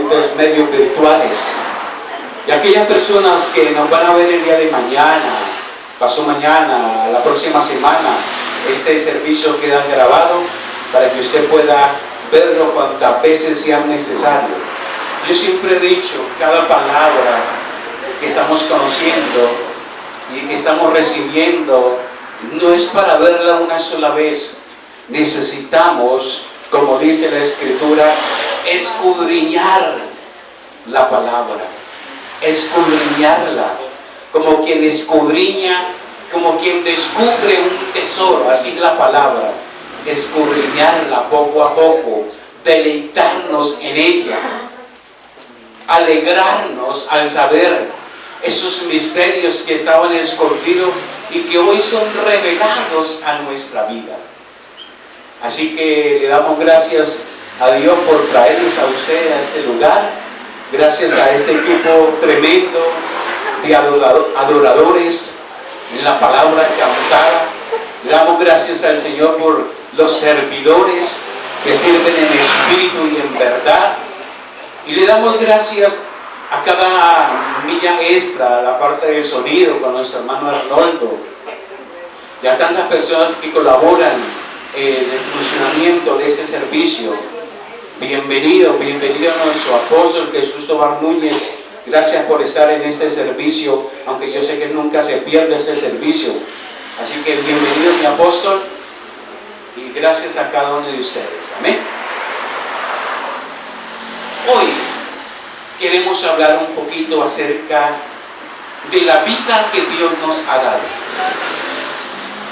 diferentes medios virtuales. Y aquellas personas que nos van a ver el día de mañana, pasó mañana, la próxima semana, este servicio queda grabado para que usted pueda verlo cuantas veces sea necesario. Yo siempre he dicho, cada palabra que estamos conociendo y que estamos recibiendo no es para verla una sola vez. Necesitamos, como dice la Escritura, escudriñar la palabra, escudriñarla, como quien escudriña, como quien descubre un tesoro, así es la palabra, escudriñarla poco a poco, deleitarnos en ella, alegrarnos al saber esos misterios que estaban escondidos y que hoy son revelados a nuestra vida. Así que le damos gracias a Dios por traerles a usted a este lugar, gracias a este equipo tremendo de adoradores en la palabra cantada. Le damos gracias al Señor por los servidores que sirven en espíritu y en verdad. Y le damos gracias a cada milla extra, la parte del sonido con nuestro hermano Arnoldo, y a tantas personas que colaboran en el funcionamiento de ese servicio. Bienvenido a nuestro apóstol Jesús Tobar Núñez. Gracias por estar en este servicio, aunque yo sé que nunca se pierde ese servicio. Así que bienvenido, mi apóstol, y gracias a cada uno de ustedes. Amén. Hoy queremos hablar un poquito acerca de la vida que Dios nos ha dado,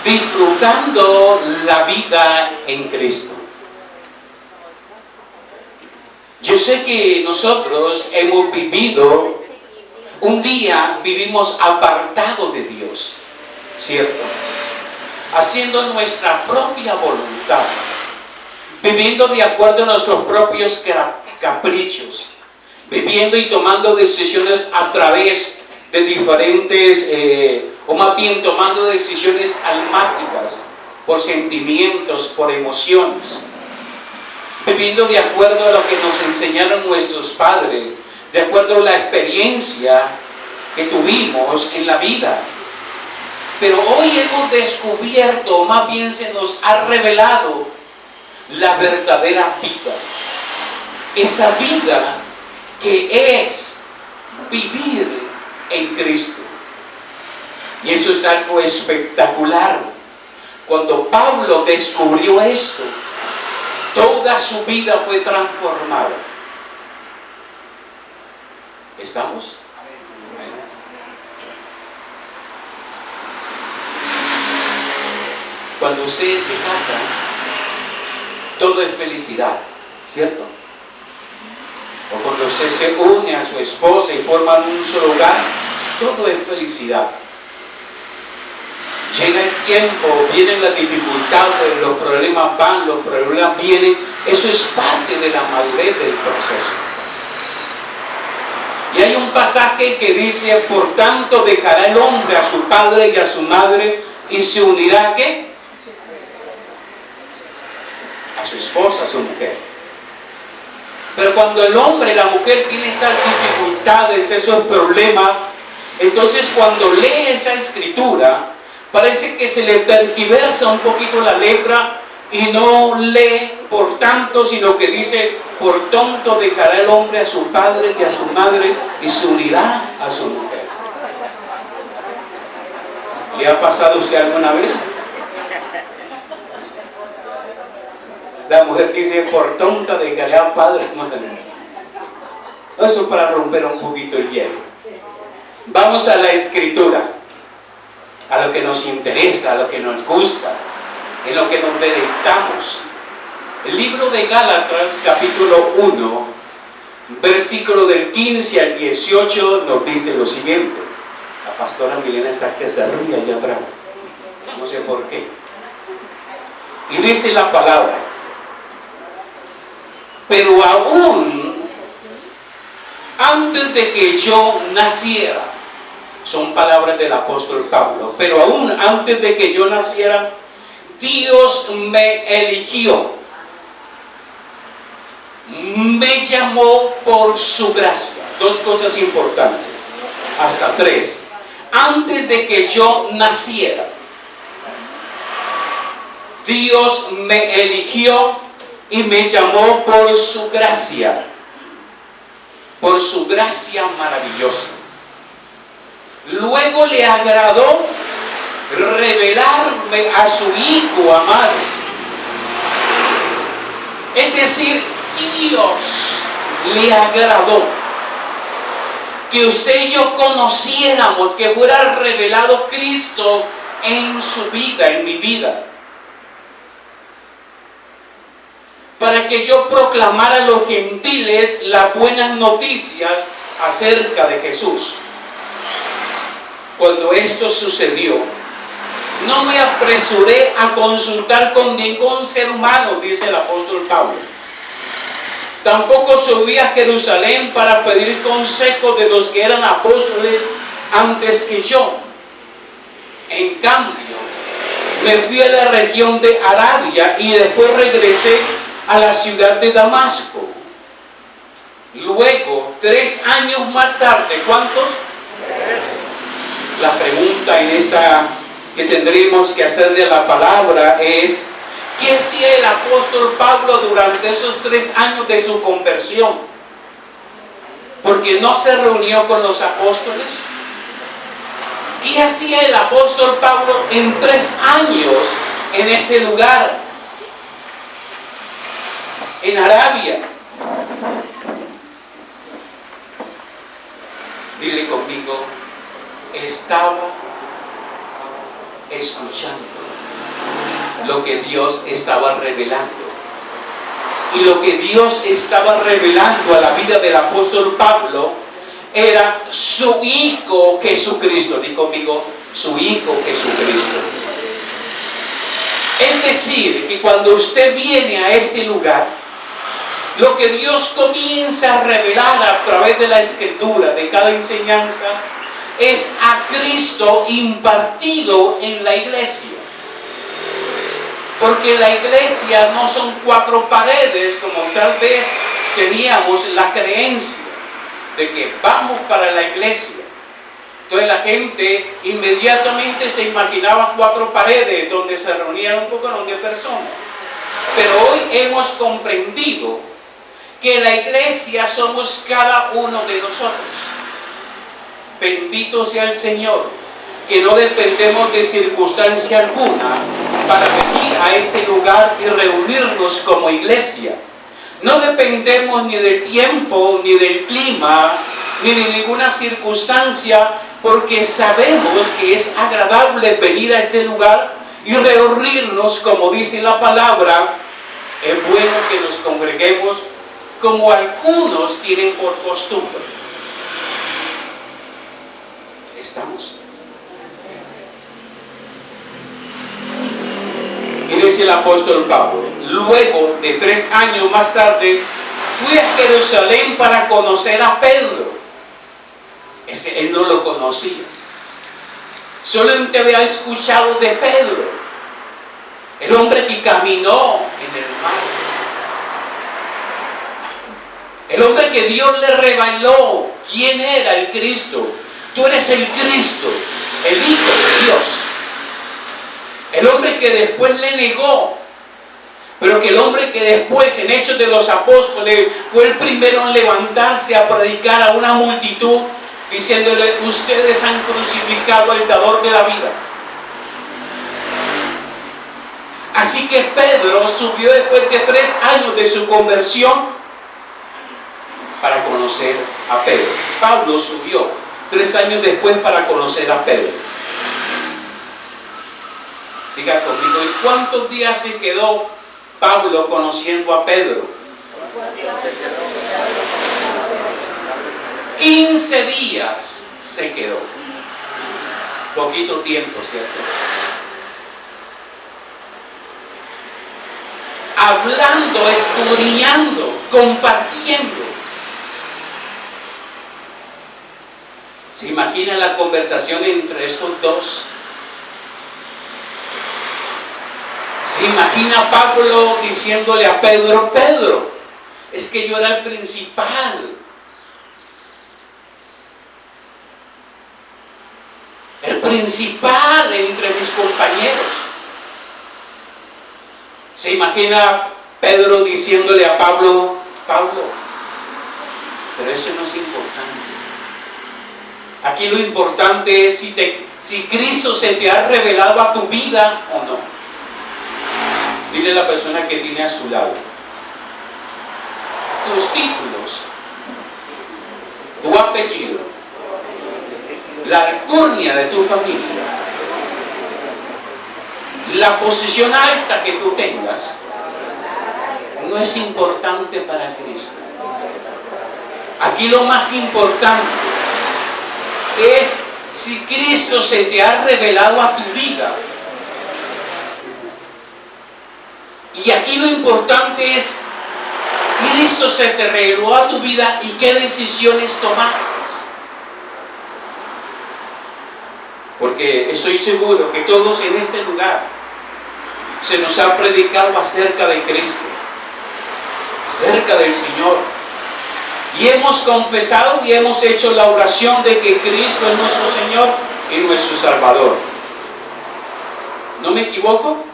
disfrutando la vida en Cristo. Yo sé que nosotros hemos vivido, un día vivimos apartados de Dios, ¿cierto? Haciendo nuestra propia voluntad, viviendo de acuerdo a nuestros propios caprichos, viviendo y tomando decisiones a través de diferentes, o más bien tomando decisiones almáticas, por sentimientos, por emociones, viviendo de acuerdo a lo que nos enseñaron nuestros padres, de acuerdo a la experiencia que tuvimos en la vida. Pero hoy hemos descubierto, o más bien se nos ha revelado, la verdadera vida. Esa vida que es vivir en Cristo. Y eso es algo espectacular. Cuando Pablo descubrió esto, toda su vida fue transformada. ¿Estamos? Cuando usted se casa, todo es felicidad, ¿cierto? O cuando usted se une a su esposa y forman un solo hogar, todo es felicidad. Llega el tiempo, vienen las dificultades, los problemas van, los problemas vienen. Eso es parte de la madurez del proceso. Y hay un pasaje que dice: por tanto dejará el hombre a su padre y a su madre y se unirá ¿a qué? A su esposa, a su mujer. Pero cuando el hombre y la mujer tienen esas dificultades, esos problemas, entonces cuando lee esa escritura, parece que se le tergiversa un poquito la letra y no lee por tanto, sino que dice: por tanto dejará el hombre a su padre y a su madre y se unirá a su mujer. ¿Le ha pasado a usted alguna vez? La mujer dice: por tonta dejaré a padre y madre. Eso es para romper un poquito el hielo. Vamos a la escritura, a lo que nos interesa, a lo que nos gusta, en lo que nos deleitamos. El libro de Gálatas, capítulo 1, versículo del 15 al 18, nos dice lo siguiente. La pastora Milena está que se ríe allá atrás, no sé por qué. Y dice la palabra: pero aún antes de que yo naciera, son palabras del apóstol Pablo, pero aún antes de que yo naciera, Dios me eligió me llamó por su gracia. Dos cosas importantes, hasta tres. Antes de que yo naciera, Dios me eligió y me llamó por su gracia maravillosa. Luego le agradó revelarme a su Hijo amado. Es decir, Dios le agradó que usted y yo conociéramos, que fuera revelado Cristo en su vida, en mi vida, para que yo proclamara a los gentiles las buenas noticias acerca de Jesús. Cuando esto sucedió, no me apresuré a consultar con ningún ser humano, dice el apóstol Pablo. Tampoco subí a Jerusalén para pedir consejo de los que eran apóstoles antes que yo. En cambio, me fui a la región de Arabia y después regresé a la ciudad de Damasco. Luego, 3 años más tarde, ¿cuántos? La pregunta en esta que tendremos que hacerle a la palabra es: ¿qué hacía el apóstol Pablo durante esos 3 años de su conversión? Porque no se reunió con los apóstoles. ¿Qué hacía el apóstol Pablo en 3 años en ese lugar? En Arabia. Dile conmigo: estaba escuchando lo que Dios estaba revelando. Y lo que Dios estaba revelando a la vida del apóstol Pablo era su Hijo Jesucristo. Di conmigo: su Hijo Jesucristo. Es decir, que cuando usted viene a este lugar, lo que Dios comienza a revelar a través de la Escritura, de cada enseñanza, es a Cristo impartido en la iglesia. Porque la iglesia no son 4 paredes como tal vez teníamos la creencia de que vamos para la iglesia. Entonces la gente inmediatamente se imaginaba 4 paredes donde se reunían un poco de personas. Pero hoy hemos comprendido que la iglesia somos cada uno de nosotros. Bendito sea el Señor, que no dependemos de circunstancia alguna para venir a este lugar y reunirnos como iglesia. No dependemos ni del tiempo, ni del clima, ni de ninguna circunstancia, porque sabemos que es agradable venir a este lugar y reunirnos, como dice la palabra. Es bueno que nos congreguemos como algunos tienen por costumbre. ¿Estamos? Y dice el apóstol Pablo: luego de 3 años más tarde, fui a Jerusalén para conocer a Pedro. Él no lo conocía. Solamente había escuchado de Pedro, el hombre que caminó en el mar, el hombre que Dios le reveló quién era el Cristo. Tú eres el Cristo, el Hijo de Dios. El hombre que después le negó, pero que el hombre que después en Hechos de los Apóstoles fue el primero en levantarse a predicar a una multitud diciéndole: ustedes han crucificado al dador de la vida. Así que Pedro subió después de 3 años de su conversión para conocer a Pedro. Pablo subió 3 años después para conocer a Pedro. Diga conmigo: ¿y cuántos días se quedó Pablo conociendo a Pedro? 15 días se quedó. Poquito tiempo, ¿cierto? Hablando, escudriñando, compartiendo. ¿Se imagina la conversación entre estos dos? ¿Se imagina Pablo diciéndole a Pedro: Pedro, Es que yo era el principal. El principal entre mis compañeros. ¿Se imagina Pedro diciéndole a Pablo, Pablo, pero eso no es importante? Aquí lo importante es si Cristo se te ha revelado a tu vida o no. Dile a la persona que tiene a su lado: tus títulos, tu apellido, la alcurnia de tu familia, la posición alta que tú tengas, no es importante para Cristo. Aquí lo más importante es si Cristo se te ha revelado a tu vida. Y aquí lo importante es, Cristo se te reveló a tu vida y qué decisiones tomaste. Porque estoy seguro que todos en este lugar se nos ha predicado acerca de Cristo, acerca del Señor. Y hemos confesado y hemos hecho la oración de que Cristo es nuestro Señor y nuestro Salvador. ¿No me equivoco?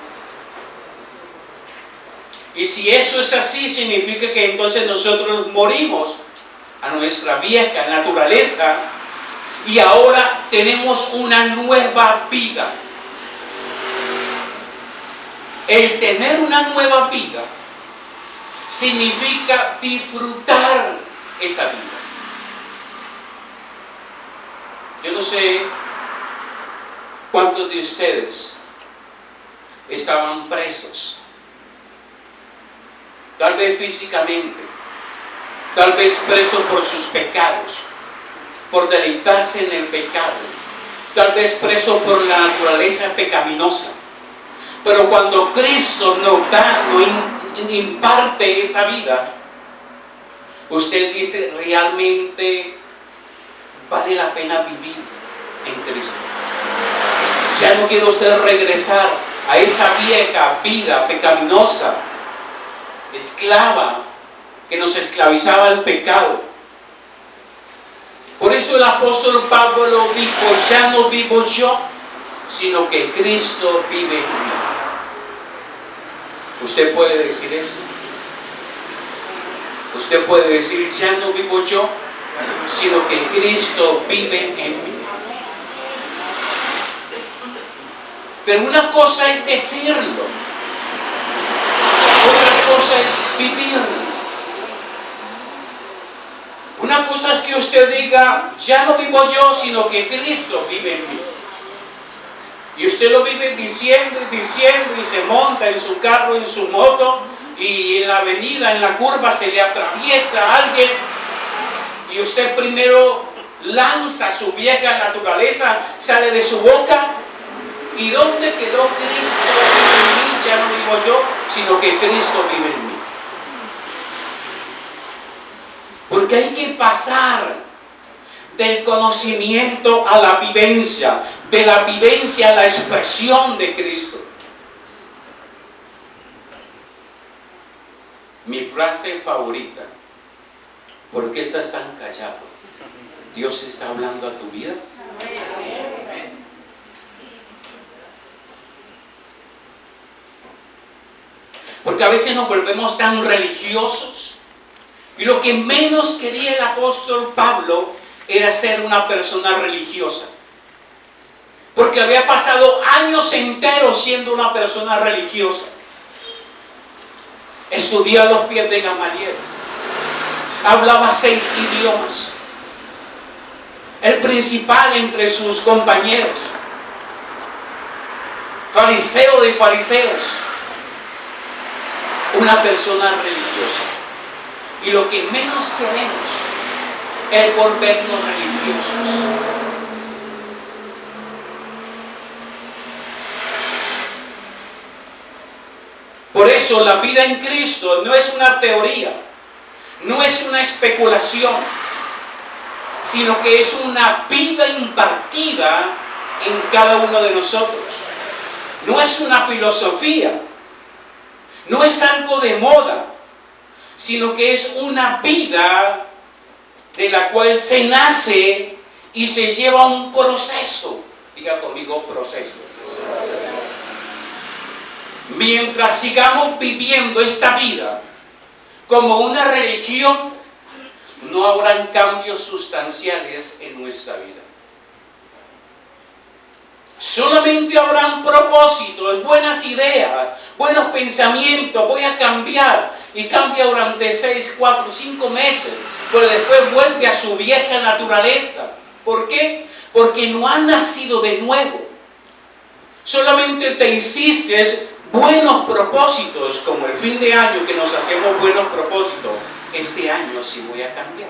Y si eso es así, significa que entonces nosotros morimos a nuestra vieja naturaleza y ahora tenemos una nueva vida. El tener una nueva vida significa disfrutar esa vida. Yo no sé cuántos de ustedes estaban presos, tal vez físicamente, tal vez presos por sus pecados, por deleitarse en el pecado, tal vez presos por la naturaleza pecaminosa. Pero cuando Cristo nos imparte esa vida, usted dice, realmente vale la pena vivir en Cristo. Ya no quiere usted regresar a esa vieja vida pecaminosa, esclava, que nos esclavizaba al pecado. Por eso el apóstol Pablo dijo, ya no vivo yo, sino que Cristo vive en mí. ¿Usted puede decir eso? Usted puede decir, ya no vivo yo, sino que Cristo vive en mí. Pero una cosa es decirlo, otra cosa es vivirlo. Una cosa es que usted diga, ya no vivo yo, sino que Cristo vive en mí. Y usted lo vive diciendo y diciendo, y se monta en su carro, en su moto, y en la avenida, en la curva, se le atraviesa a alguien, y usted primero lanza su vieja naturaleza, sale de su boca. ¿Y dónde quedó Cristo en mí? Ya no vivo yo, sino que Cristo vive en mí. Porque hay que pasar del conocimiento a la vivencia, de la vivencia a la expresión de Cristo. Mi frase favorita: ¿por qué estás tan callado? ¿Dios está hablando a tu vida? Porque a veces nos volvemos tan religiosos. Y lo que menos quería el apóstol Pablo era ser una persona religiosa. Porque había pasado años enteros siendo una persona religiosa. Estudió a los pies de Gamaliel. Hablaba 6 idiomas. El principal entre sus compañeros. Fariseo de fariseos. Una persona religiosa. Y lo que menos queremos es volvernos religiosos. Por eso la vida en Cristo no es una teoría, no es una especulación, sino que es una vida impartida en cada uno de nosotros. No es una filosofía, no es algo de moda, sino que es una vida de la cual se nace y se lleva un proceso. Diga conmigo, proceso. Mientras sigamos viviendo esta vida como una religión, no habrán cambios sustanciales en nuestra vida. Solamente habrán propósitos, buenas ideas, buenos pensamientos. Voy a cambiar, y cambia durante 6, 4, 5 meses, pero después vuelve a su vieja naturaleza. ¿Por qué? Porque no ha nacido de nuevo. Solamente te hiciste buenos propósitos, como el fin de año que nos hacemos buenos propósitos. Este año sí voy a cambiar.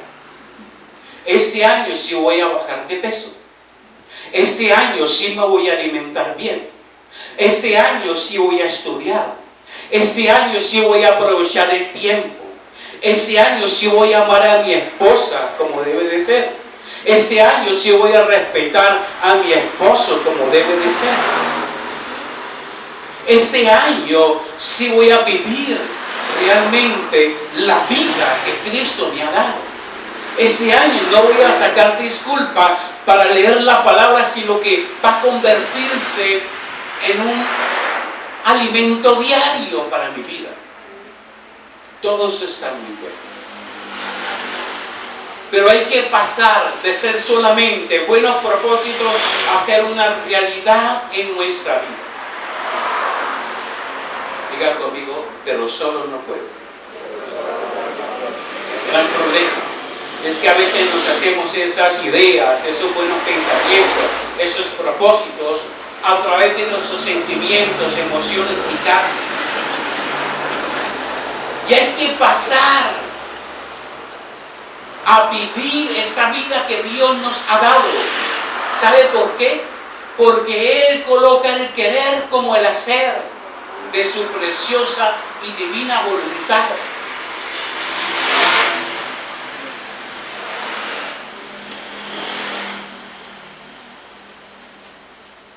Este año sí voy a bajar de peso. Este año sí me voy a alimentar bien. Este año sí voy a estudiar. Este año sí voy a aprovechar el tiempo. Este año sí voy a amar a mi esposa como debe de ser. Este año sí voy a respetar a mi esposo como debe de ser. Este año sí voy a vivir realmente la vida que Cristo me ha dado. Este año no voy a sacar disculpa para leer la palabra, sino que va a convertirse en un alimento diario para mi vida. Todo eso está muy bueno. Pero hay que pasar de ser solamente buenos propósitos a ser una realidad en nuestra vida. Diga conmigo, pero solo no puedo. El gran problema es que a veces nos hacemos esas ideas, esos buenos pensamientos, esos propósitos a través de nuestros sentimientos, emociones y carne. Y hay que pasar a vivir esa vida que Dios nos ha dado. ¿Sabe por qué? Porque Él coloca el querer como el hacer de su preciosa y divina voluntad.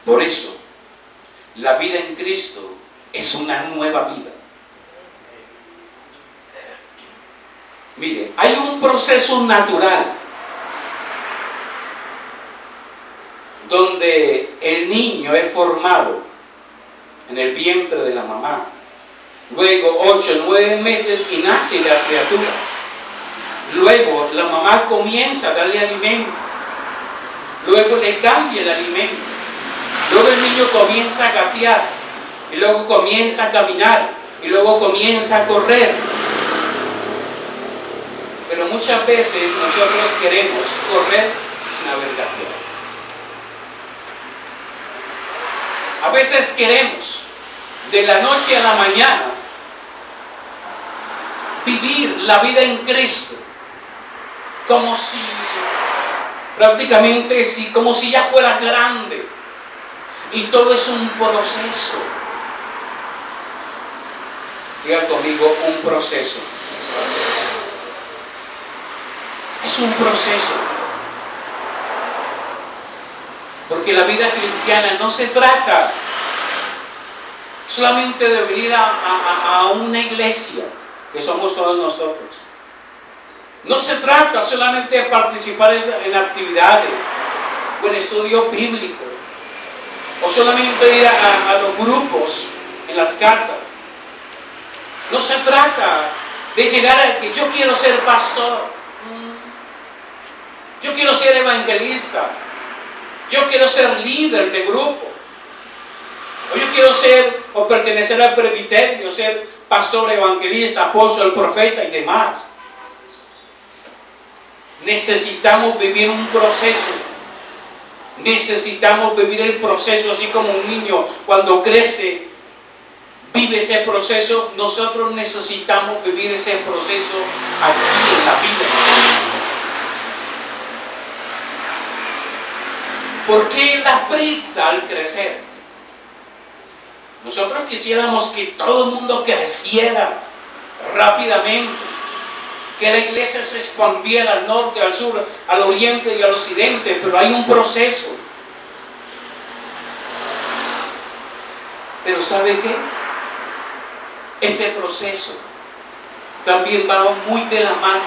Por eso, la vida en Cristo es una nueva vida. Mire, hay un proceso natural donde el niño es formado en el vientre de la mamá. Luego 8, 9 meses y nace la criatura. Luego la mamá comienza a darle alimento. Luego le cambia el alimento. Luego el niño comienza a gatear. Y luego comienza a caminar. Y luego comienza a correr. Pero muchas veces nosotros queremos correr sin haber gateado. A veces queremos de la noche a la mañana vivir la vida en Cristo como si prácticamente como si ya fuera grande, y todo es un proceso. Diga conmigo, un proceso. Es un proceso. Porque la vida cristiana no se trata solamente de venir a una iglesia, que somos todos nosotros. No se trata solamente de participar en actividades o en estudio bíblico, o solamente ir a los grupos en las casas. No se trata de llegar a que yo quiero ser pastor, yo quiero ser evangelista, yo quiero ser líder de grupo, o yo quiero ser o pertenecer al presbiterio, ser pastor, evangelista, apóstol, profeta y demás. Necesitamos vivir un proceso. Necesitamos vivir el proceso así como un niño cuando crece vive ese proceso. Nosotros necesitamos vivir ese proceso aquí en la vida. ¿Por qué la prisa al crecer? Nosotros quisiéramos que todo el mundo creciera rápidamente, que la iglesia se expandiera al norte, al sur, al oriente y al occidente, pero hay un proceso. Pero ¿sabe qué? Ese proceso también va muy de la mano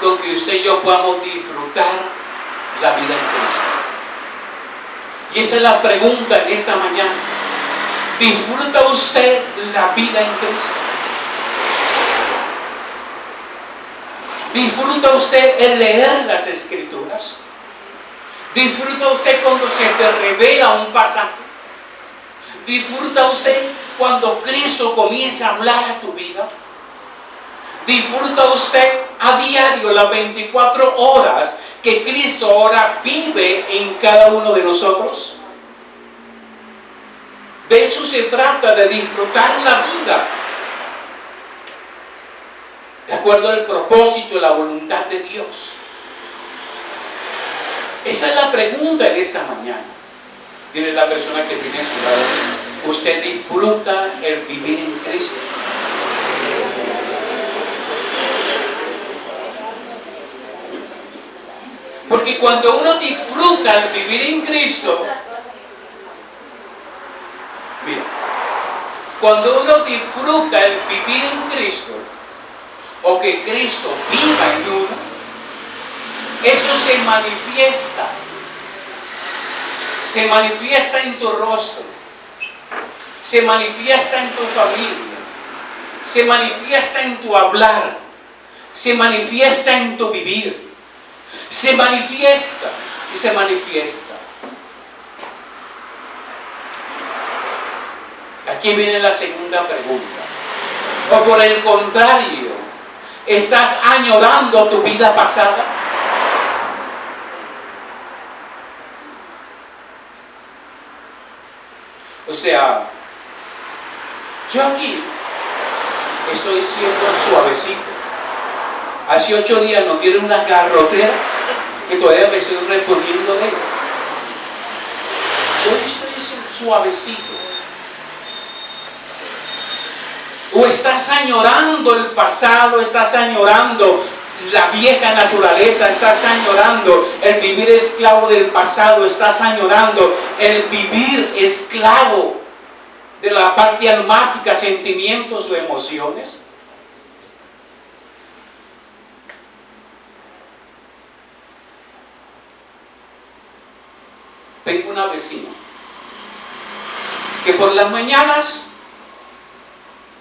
con que usted y yo podamos disfrutar la vida en Cristo. Y esa es la pregunta en esta mañana. ¿Disfruta usted la vida en Cristo? ¿Disfruta usted el leer las Escrituras? ¿Disfruta usted cuando se te revela un pasaje? ¿Disfruta usted cuando Cristo comienza a hablar a tu vida? ¿Disfruta usted a diario las 24 horas que Cristo ahora vive en cada uno de nosotros? De eso se trata, de disfrutar la vida de acuerdo al propósito y la voluntad de Dios. Esa es la pregunta en esta mañana. Dile la persona que tiene a su lado: ¿usted disfruta el vivir en Cristo? Porque cuando uno disfruta el vivir en Cristo, mira, cuando uno disfruta el vivir en Cristo, o que Cristo viva en uno, eso se manifiesta en tu rostro, se manifiesta en tu familia, se manifiesta en tu hablar, se manifiesta en tu vivir, se manifiesta y se manifiesta. Aquí viene la segunda pregunta. O por el contrario, ¿estás añorando tu vida pasada? O sea, yo aquí estoy siendo suavecito. Hace 8 días nos dieron una garrotera que todavía me estoy respondiendo de ella. Yo estoy suavecito. O estás añorando el pasado, estás añorando la vieja naturaleza, estás añorando el vivir esclavo del pasado, estás añorando el vivir esclavo de la parte almática, sentimientos o emociones. Tengo una vecina que por las mañanas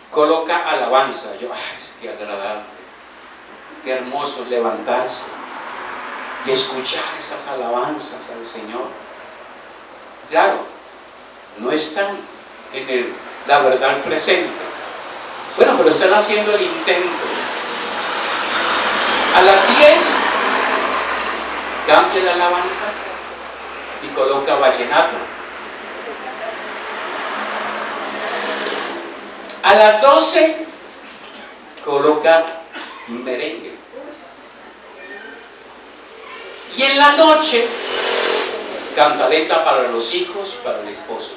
coloca alabanza. Yo, ay, qué agradable, qué hermoso levantarse y escuchar esas alabanzas al Señor. Claro, no están en la verdad presente. Bueno, pero están haciendo el intento. A las 10 cambia la alabanza y coloca vallenato. A las 12 coloca merengue. Y en la noche, cantaleta para los hijos, para el esposo.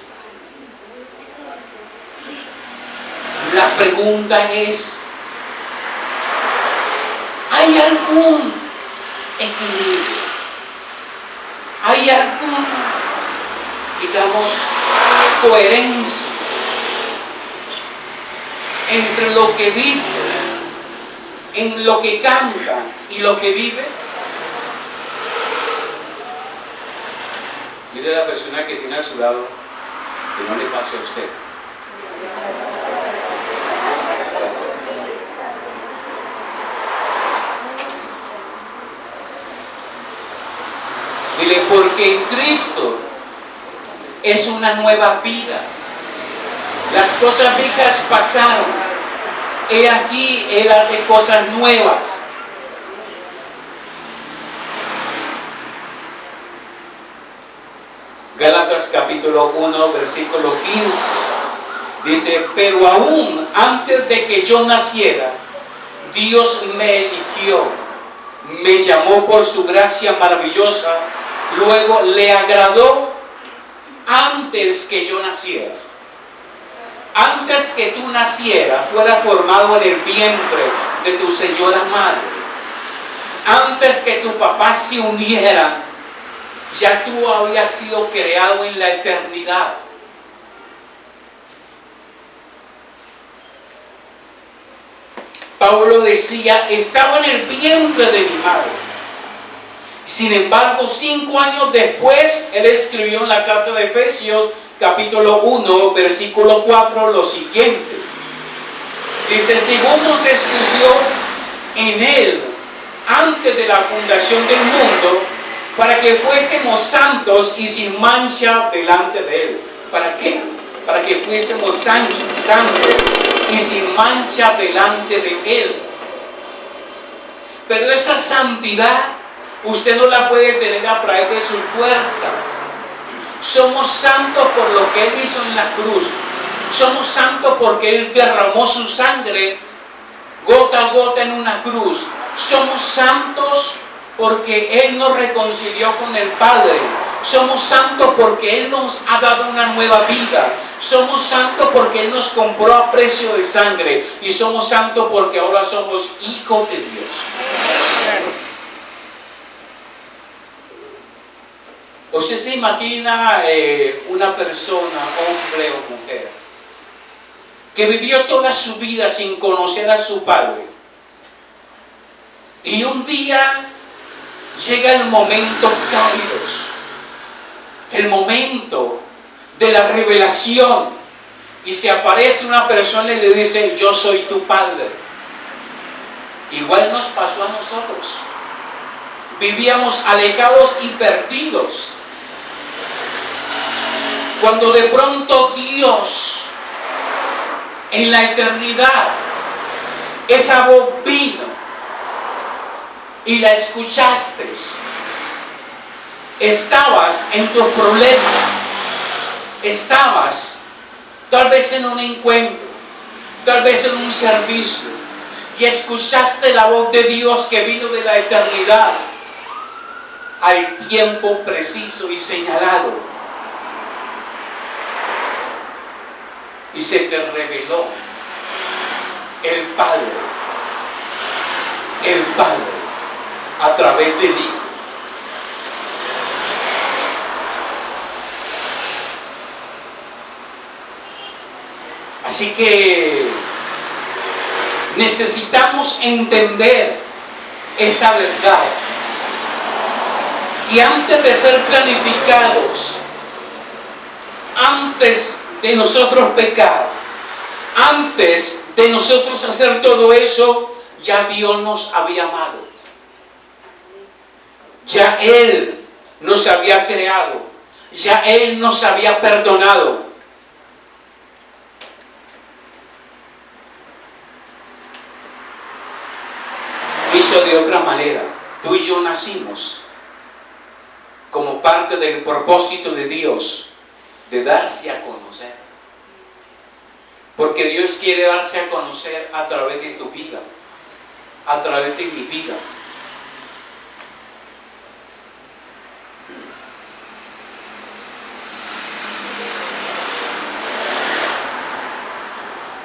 La pregunta es, ¿hay algún equilibrio? ¿Hay alguna, digamos, coherencia entre lo que dice, en lo que canta y lo que vive? Mire a la persona que tiene a su lado, que no le pase a usted. Dile, porque en Cristo es una nueva vida. Las cosas viejas pasaron. He aquí, Él hace cosas nuevas. Gálatas capítulo 1, versículo 15. Dice, pero aún antes de que yo naciera, Dios me eligió, me llamó por su gracia maravillosa, luego le agradó antes que yo naciera. Antes que tú nacieras, fuera formado en el vientre de tu señora madre. Antes que tu papá se uniera, ya tú habías sido creado en la eternidad. Pablo decía, estaba en el vientre de mi madre. Sin embargo, 5 años después, él escribió en la carta de Efesios, capítulo 1, versículo 4, lo siguiente. Dice, según nos escribió en él, antes de la fundación del mundo, para que fuésemos santos y sin mancha delante de él. ¿Para qué? Para que fuésemos santos y sin mancha delante de él. Pero esa santidad usted no la puede tener a través de sus fuerzas. Somos santos por lo que él hizo en la cruz. Somos santos porque él derramó su sangre gota a gota en una cruz. Somos santos porque él nos reconcilió con el Padre. Somos santos porque él nos ha dado una nueva vida. Somos santos porque él nos compró a precio de sangre. Y somos santos porque ahora somos hijos de Dios. ¿Usted se imagina una persona, hombre o mujer, que vivió toda su vida sin conocer a su Padre? Y un día llega el momento kairos, el momento de la revelación, y se aparece una persona y le dice, yo soy tu Padre. Igual nos pasó a nosotros. Vivíamos alejados y perdidos. Cuando de pronto Dios, en la eternidad, esa voz vino y la escuchaste. Estabas en tus problemas, estabas tal vez en un encuentro, tal vez en un servicio, y escuchaste la voz de Dios que vino de la eternidad al tiempo preciso y señalado. Y se te reveló el Padre a través del Hijo. Así que necesitamos entender esta verdad, que antes de ser planificados, antes de nosotros pecar, antes de nosotros hacer todo eso, ya Dios nos había amado. Ya Él nos había creado. Ya Él nos había perdonado. Dicho de otra manera, tú y yo nacimos como parte del propósito de Dios de darse a conocer. Porque Dios quiere darse a conocer a través de tu vida, a través de mi vida.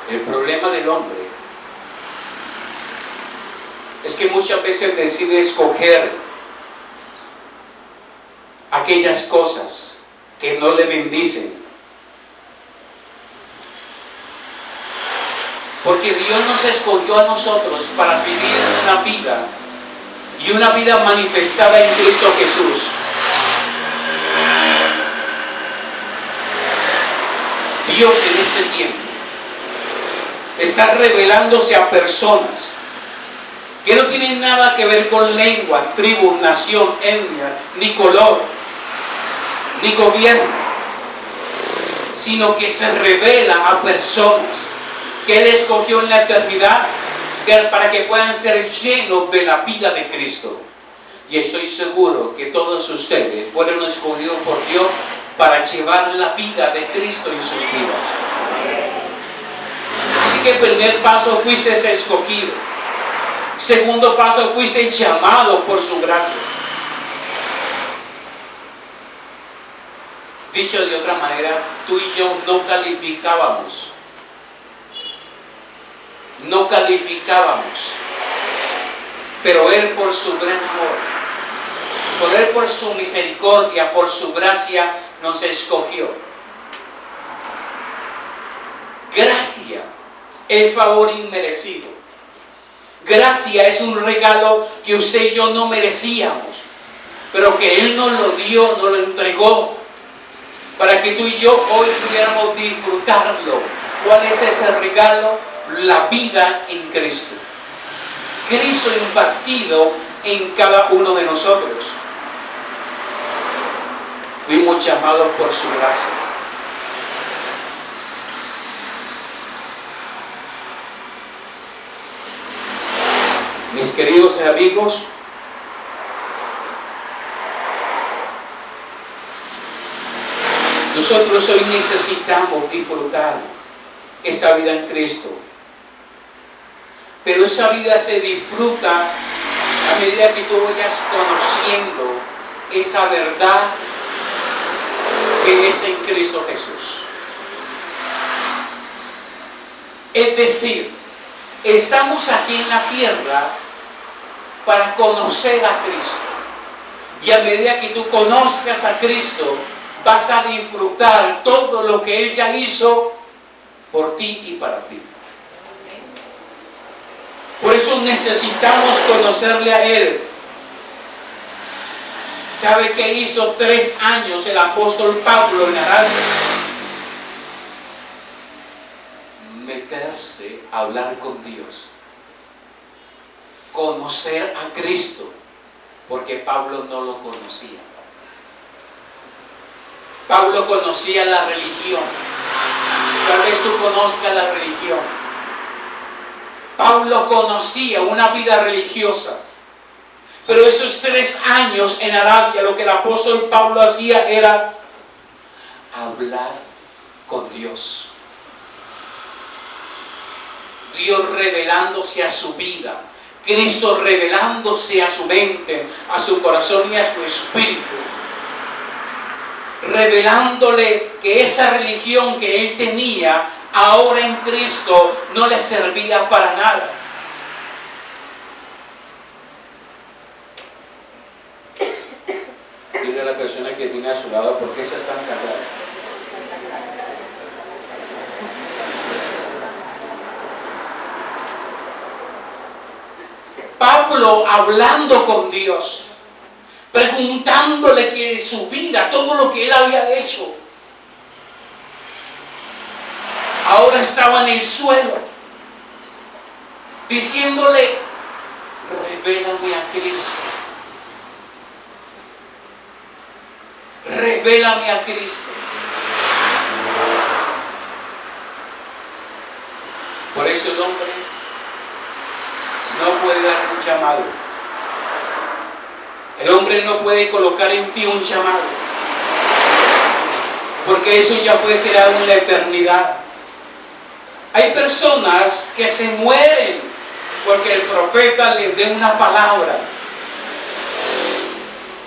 El problema del hombre es que muchas veces decide escoger aquellas cosas que no le bendicen. Porque Dios nos escogió a nosotros para vivir una vida, y una vida manifestada en Cristo Jesús. Dios en ese tiempo está revelándose a personas que no tienen nada que ver con lengua, tribu, nación, etnia, ni color, ni gobierno, sino que se revela a personas que Él escogió en la eternidad para que puedan ser llenos de la vida de Cristo. Y estoy seguro que todos ustedes fueron escogidos por Dios para llevar la vida de Cristo en sus vidas. Así que el primer paso, fuiste escogido. Segundo paso, fuiste llamado por su gracia. Dicho de otra manera, tú y yo no calificábamos. No calificábamos. Pero Él, por su gran amor, por Él, por su misericordia, por su gracia, nos escogió. Gracia, el favor inmerecido. Gracia es un regalo que usted y yo no merecíamos, pero que Él nos lo dio, nos lo entregó, para que tú y yo hoy pudiéramos disfrutarlo. ¿Cuál es ese regalo? La vida en Cristo. Cristo impartido en cada uno de nosotros. Fuimos llamados por su gracia. Mis queridos amigos, nosotros hoy necesitamos disfrutar esa vida en Cristo. Pero esa vida se disfruta a medida que tú vayas conociendo esa verdad que es en Cristo Jesús. Es decir, estamos aquí en la tierra para conocer a Cristo. Y a medida que tú conozcas a Cristo, vas a disfrutar todo lo que Él ya hizo por ti y para ti. Por eso necesitamos conocerle a Él. ¿Sabe qué hizo 3 años el apóstol Pablo en Arabia? Meterse a hablar con Dios. Conocer a Cristo, porque Pablo no lo conocía. Pablo conocía la religión. Tal vez tú conozcas la religión. Pablo conocía una vida religiosa. Pero esos 3 años en Arabia, lo que el apóstol Pablo hacía era hablar con Dios. Dios revelándose a su vida. Cristo revelándose a su mente, a su corazón y a su espíritu. Revelándole que esa religión que él tenía ahora en Cristo no le servía para nada. Dile a la persona que tiene a su lado, ¿por qué se están callando? Pablo hablando con Dios, preguntándole que su vida, todo lo que él había hecho, ahora estaba en el suelo, diciéndole, revélame a Cristo. Revélame a Cristo. Por eso el hombre no puede dar un llamado. El hombre no puede colocar en ti un llamado, porque eso ya fue creado en la eternidad. Hay personas que se mueren porque el profeta les dé una palabra.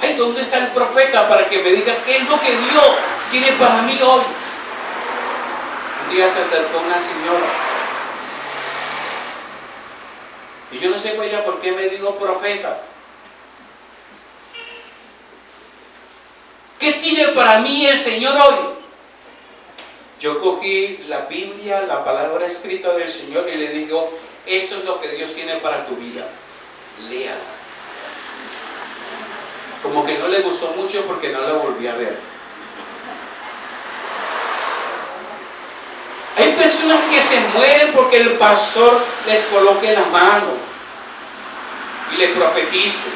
Ay, ¿dónde está el profeta para que me diga qué es lo que Dios tiene para mí hoy? Un día se acercó una señora y yo no sé fue ella por qué me dijo profeta. ¿Qué tiene para mí el Señor hoy? Yo cogí la Biblia, la palabra escrita del Señor y le digo, esto es lo que Dios tiene para tu vida. Léala. Como que no le gustó mucho porque no la volví a ver. Hay personas que se mueren porque el pastor les coloque la mano y le profetice.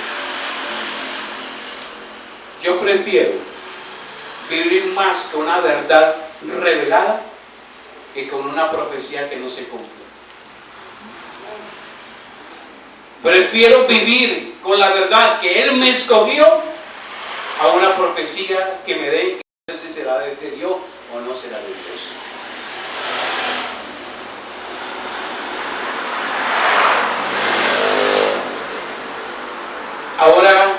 Yo prefiero vivir más con una verdad revelada que con una profecía que no se cumple. Prefiero vivir con la verdad que Él me escogió a una profecía que me den que no sé si será de Dios o no será de Dios. Ahora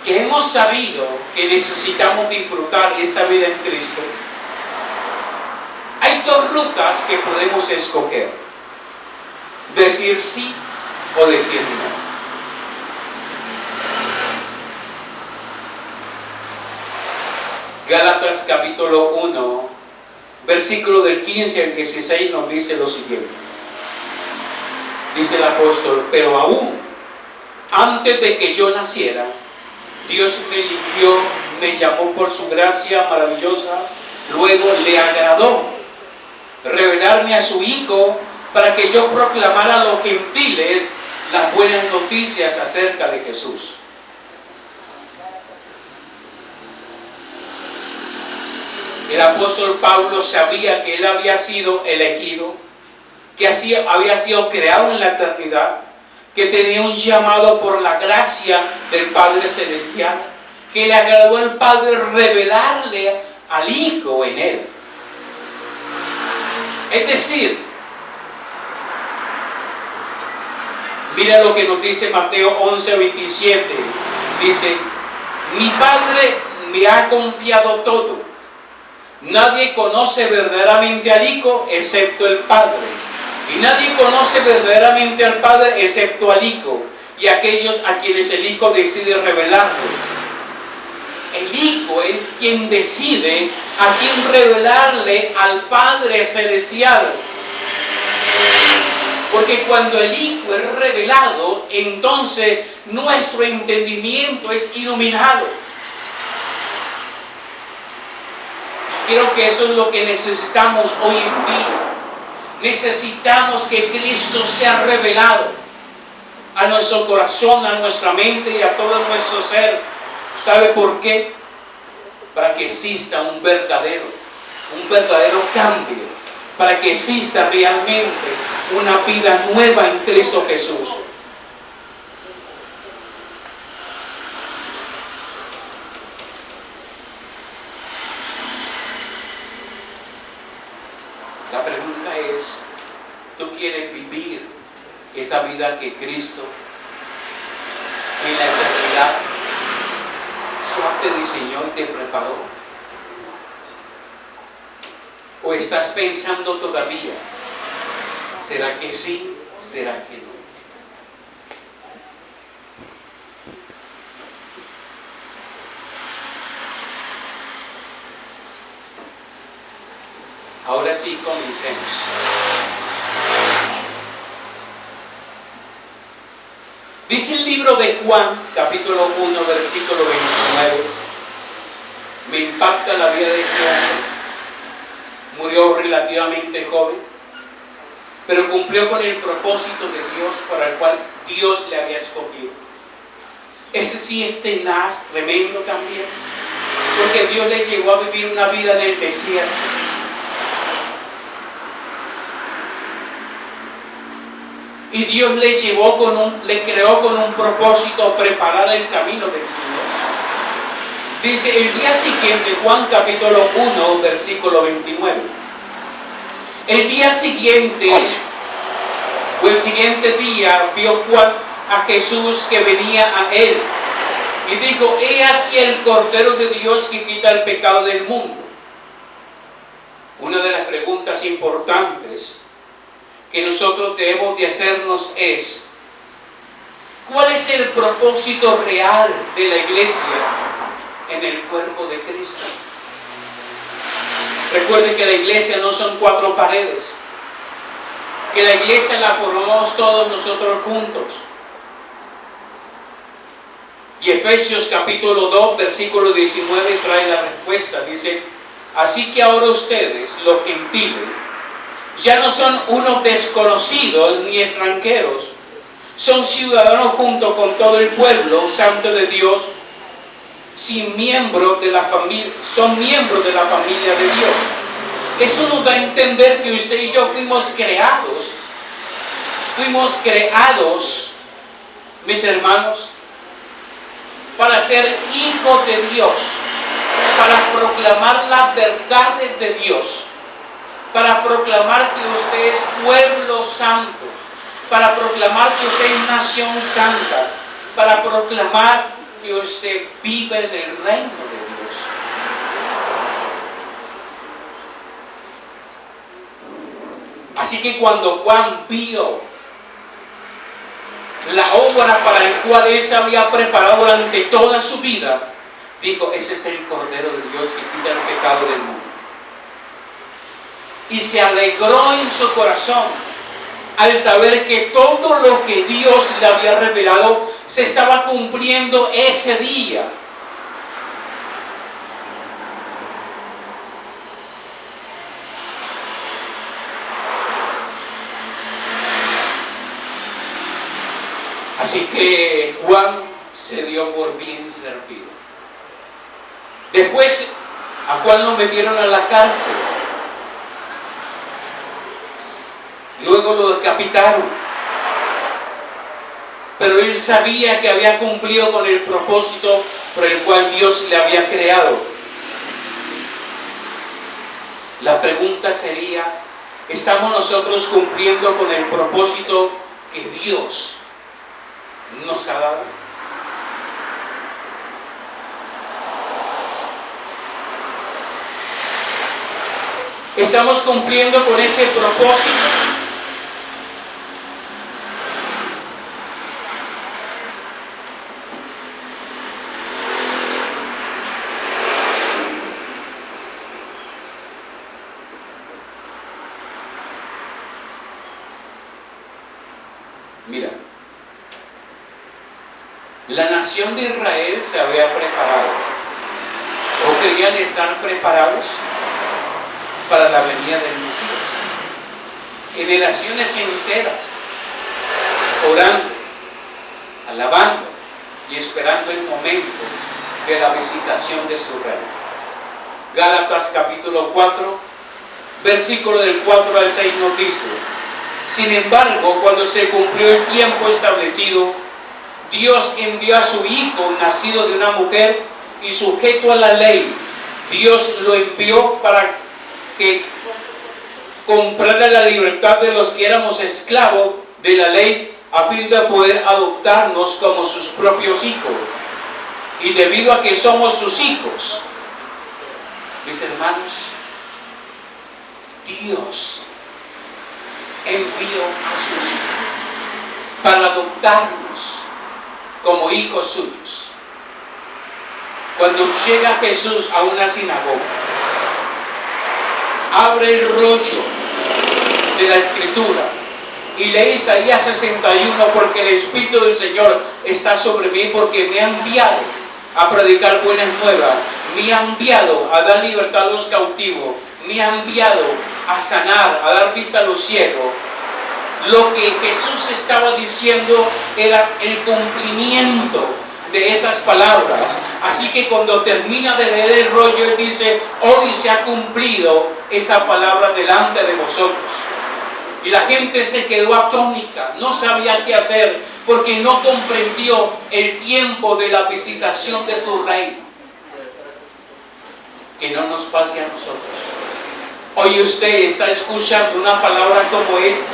que hemos sabido que necesitamos disfrutar esta vida en Cristo, hay 2 rutas que podemos escoger: decir sí o decir no. Gálatas capítulo 1, versículo del 15 al 16 nos dice lo siguiente: Dice el apóstol, pero aún antes de que yo naciera, Dios me eligió, me llamó por su gracia maravillosa, luego le agradó revelarme a su Hijo para que yo proclamara a los gentiles las buenas noticias acerca de Jesús. El apóstol Pablo sabía que él había sido elegido, que había sido creado en la eternidad, que tenía un llamado por la gracia del Padre Celestial, que le agradó al Padre revelarle al Hijo en él. Es decir, mira lo que nos dice Mateo 11:27. Dice, mi Padre me ha confiado todo. Nadie conoce verdaderamente al Hijo excepto el Padre. Y nadie conoce verdaderamente al Padre excepto al Hijo y aquellos a quienes el Hijo decide revelarlo. El Hijo es quien decide a quién revelarle al Padre Celestial. Porque cuando el Hijo es revelado, entonces nuestro entendimiento es iluminado. Creo que eso es lo que necesitamos hoy en día. Necesitamos que Cristo sea revelado a nuestro corazón, a nuestra mente y a todo nuestro ser. ¿Sabe por qué? Para que exista un verdadero cambio, para que exista realmente una vida nueva en Cristo Jesús. La pregunta es, ¿tú quieres vivir esa vida que Cristo en la eternidad ya te diseñó y te preparó? ¿O estás pensando todavía, ¿será que sí? ¿Será que no? Ahora sí, comencemos. Dice el libro de Juan, capítulo 1, versículo 29. Me impacta la vida de este hombre. Murió relativamente joven, pero cumplió con el propósito de Dios para el cual Dios le había escogido. Ese sí es tenaz, tremendo también, porque Dios le llevó a vivir una vida en el desierto. Y Dios le creó con un propósito, preparar el camino del Señor. Dice el día siguiente, Juan capítulo 1, versículo 29. El día siguiente, o el siguiente día, vio Juan a Jesús que venía a él. Y dijo, he aquí el Cordero de Dios que quita el pecado del mundo. Una de las preguntas importantes que nosotros debemos de hacernos es, ¿cuál es el propósito real de la iglesia en el cuerpo de Cristo? Recuerden que la iglesia no son 4 paredes, que la iglesia la formamos todos nosotros juntos. Y Efesios capítulo 2, versículo 19 trae la respuesta. Dice, así que ahora ustedes, los gentiles, ya no son unos desconocidos ni extranjeros, son ciudadanos junto con todo el pueblo santo de Dios, son miembros de la familia de Dios. Eso nos da a entender que usted y yo fuimos creados, mis hermanos, para ser hijos de Dios, para proclamar las verdades de Dios, para proclamar que usted es pueblo santo, para proclamar que usted es nación santa, para proclamar que usted vive en el reino de Dios. Así que cuando Juan vio la obra para la cual él se había preparado durante toda su vida, dijo, ese es el Cordero de Dios que quita el pecado del mundo. Y se alegró en su corazón al saber que todo lo que Dios le había revelado se estaba cumpliendo ese día. Así que Juan se dio por bien servido. Después a Juan lo metieron a la cárcel. Luego lo decapitaron. Pero él sabía que había cumplido con el propósito por el cual Dios le había creado. La pregunta sería, ¿estamos nosotros cumpliendo con el propósito que Dios nos ha dado? ¿Estamos cumpliendo con ese propósito? Mira, la nación de Israel se había preparado, o querían estar preparados para la venida del Mesías. Generaciones enteras orando, alabando y esperando el momento de la visitación de su rey. Gálatas capítulo 4, versículo del 4 al 6 nos dice: sin embargo, cuando se cumplió el tiempo establecido, Dios envió a su Hijo, nacido de una mujer y sujeto a la ley. Dios lo envió para que comprara la libertad de los que éramos esclavos de la ley, a fin de poder adoptarnos como sus propios hijos. Y debido a que somos sus hijos, mis hermanos, Dios envió a su Hijo para adoptarnos como hijos suyos. Cuando llega Jesús a una sinagoga, abre el rollo de la Escritura y lee Isaías 61, porque el Espíritu del Señor está sobre mí, porque me ha enviado a predicar buenas nuevas, me ha enviado a dar libertad a los cautivos, me ha enviado a sanar, a dar vista a los ciegos. Lo que Jesús estaba diciendo era el cumplimiento de esas palabras. Así que cuando termina de leer el rollo, él dice: hoy se ha cumplido esa palabra delante de vosotros. Y la gente se quedó atónita, no sabía qué hacer, porque no comprendió el tiempo de la visitación de su reino. Que no nos pase a nosotros. Hoy usted está escuchando una palabra como esta,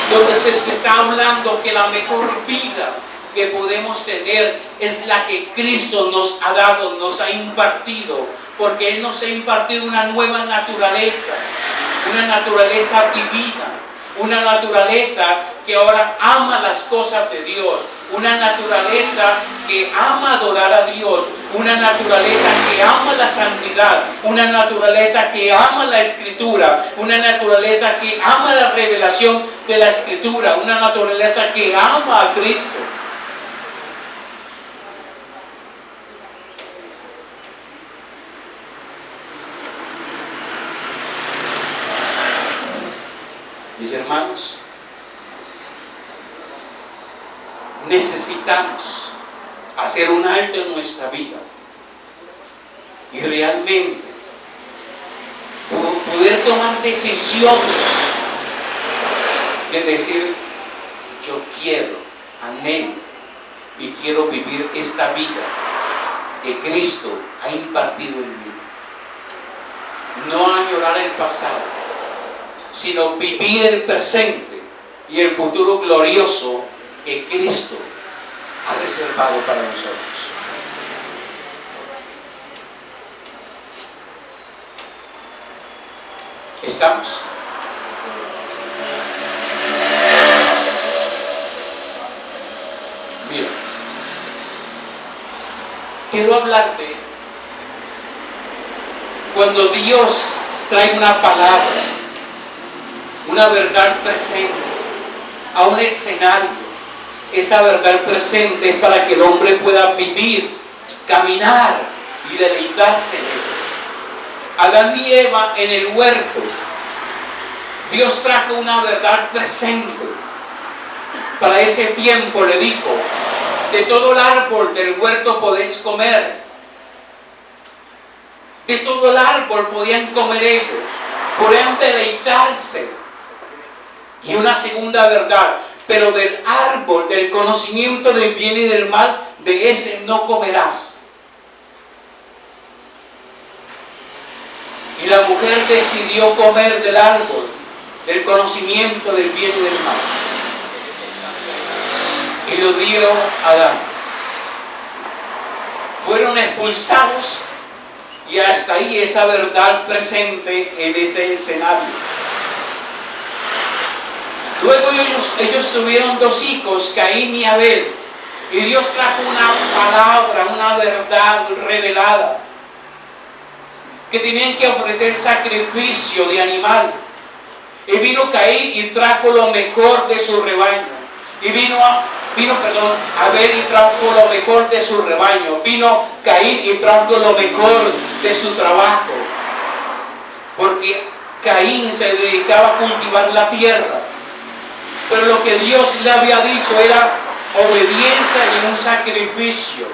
donde se está hablando que la mejor vida que podemos tener es la que Cristo nos ha dado, nos ha impartido, porque Él nos ha impartido una nueva naturaleza, una naturaleza divina, una naturaleza que ahora ama las cosas de Dios, una naturaleza que ama adorar a Dios, una naturaleza que ama la santidad, una naturaleza que ama la Escritura, una naturaleza que ama la revelación de la Escritura, una naturaleza que ama a Cristo. Mis hermanos, necesitamos hacer un alto en nuestra vida y realmente poder tomar decisiones de decir: yo quiero, anhelo y quiero vivir esta vida que Cristo ha impartido en mí. No añorar el pasado, sino vivir el presente y el futuro glorioso que Cristo ha reservado para nosotros. ¿Estamos? Mira, quiero hablarte cuando Dios trae una palabra una verdad presente, a un escenario. Esa verdad presente es para que el hombre pueda vivir, caminar y deleitarse en él. Adán y Eva en el huerto, Dios trajo una verdad presente. Para ese tiempo le dijo: de todo el árbol del huerto podéis comer. De todo el árbol podían comer ellos, podían deleitarse. Y una segunda verdad: pero del árbol del conocimiento del bien y del mal, de ese no comerás. Y la mujer decidió comer del árbol del conocimiento del bien y del mal, y lo dio a Adán. Fueron expulsados, y hasta ahí esa verdad presente en ese escenario. Luego ellos tuvieron dos hijos, Caín y Abel, y Dios trajo una palabra, una verdad revelada, que tenían que ofrecer sacrificio de animal. Y vino Caín y trajo lo mejor de su rebaño. Y vino Abel y trajo lo mejor de su rebaño. Vino Caín y trajo lo mejor de su trabajo. Porque Caín se dedicaba a cultivar la tierra. Pero lo que Dios le había dicho era obediencia y un sacrificio.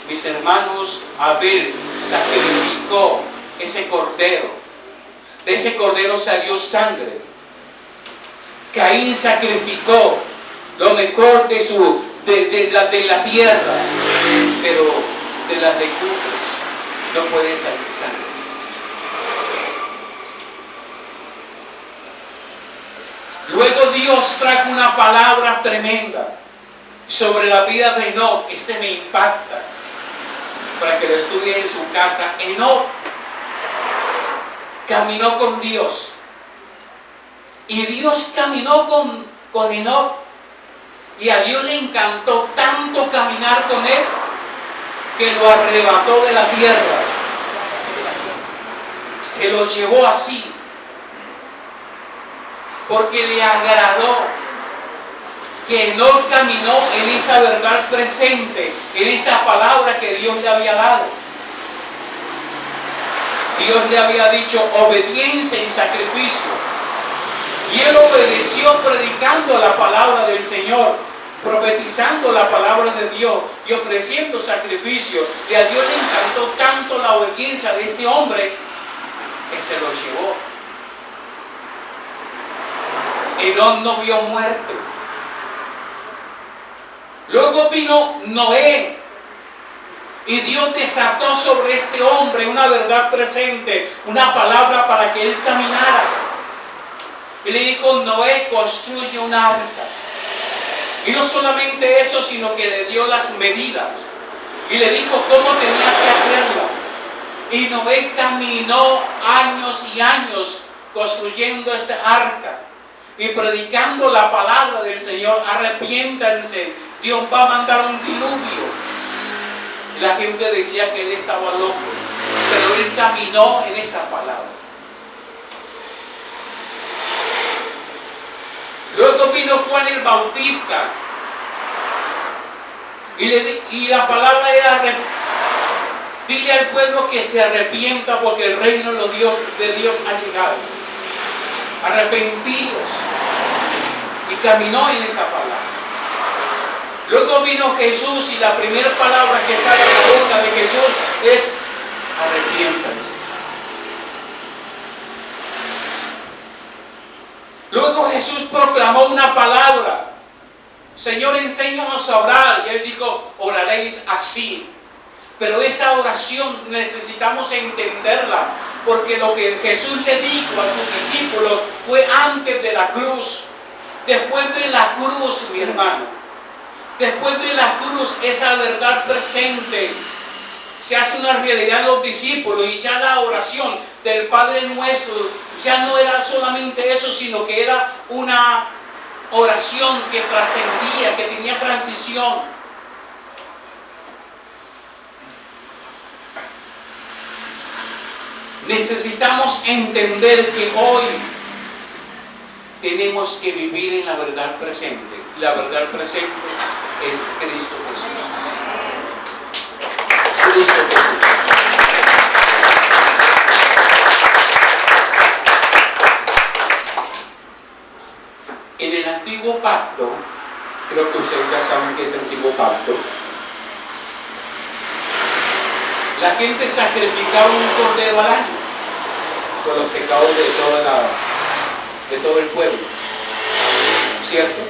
Mis hermanos, Abel sacrificó ese cordero. De ese cordero salió sangre. Caín sacrificó lo mejor de la tierra, pero de las legumbres no puede salir sangre. Luego Dios trajo una palabra tremenda sobre la vida de Enoc. Este me impacta, para que lo estudien en su casa. Enoc caminó con Dios, y Dios caminó con Enoc, y a Dios le encantó tanto caminar con él que lo arrebató de la tierra, se lo llevó así, porque le agradó que Enoc caminó en esa verdad presente, en esa palabra que Dios le había dado. Dios le había dicho obediencia y sacrificio, y él obedeció predicando la palabra del Señor, profetizando la palabra de Dios y ofreciendo sacrificio. Y a Dios le encantó tanto la obediencia de este hombre que se lo llevó. Enoc no vio muerte. Luego vino Noé, y Dios desató sobre ese hombre una verdad presente, una palabra para que él caminara. Y le dijo: Noé, construye un arca. Y no solamente eso, sino que le dio las medidas y le dijo cómo tenía que hacerla. Y Noé caminó años y años construyendo esta arca y predicando la palabra del Señor. Arrepiéntanse, Dios va a mandar un diluvio. Y la gente decía que él estaba loco, pero él caminó en esa palabra. Luego vino Juan el Bautista, y la palabra era: dile al pueblo que se arrepienta, porque el reino de Dios ha llegado. Arrepentidos. Y caminó en esa palabra. Luego vino Jesús, y la primera palabra que sale de la boca de Jesús es: arrepiéntanse. Luego Jesús proclamó una palabra: Señor, enséñanos a orar. Y él dijo: oraréis así. Pero esa oración necesitamos entenderla, porque lo que Jesús le dijo a sus discípulos fue antes de la cruz. Después de la cruz, mi hermano, después de la cruz, esa verdad presente se hace una realidad en los discípulos, y ya la oración del Padre Nuestro ya no era solamente eso, sino que era una oración que trascendía, que tenía transición. Necesitamos entender que hoy tenemos que vivir en la verdad presente. La verdad presente es Cristo Jesús. Cristo Jesús. En el antiguo pacto, creo que ustedes ya saben que es el antiguo pacto, la gente sacrificaba un cordero al año por los pecados de todo el pueblo, ¿cierto?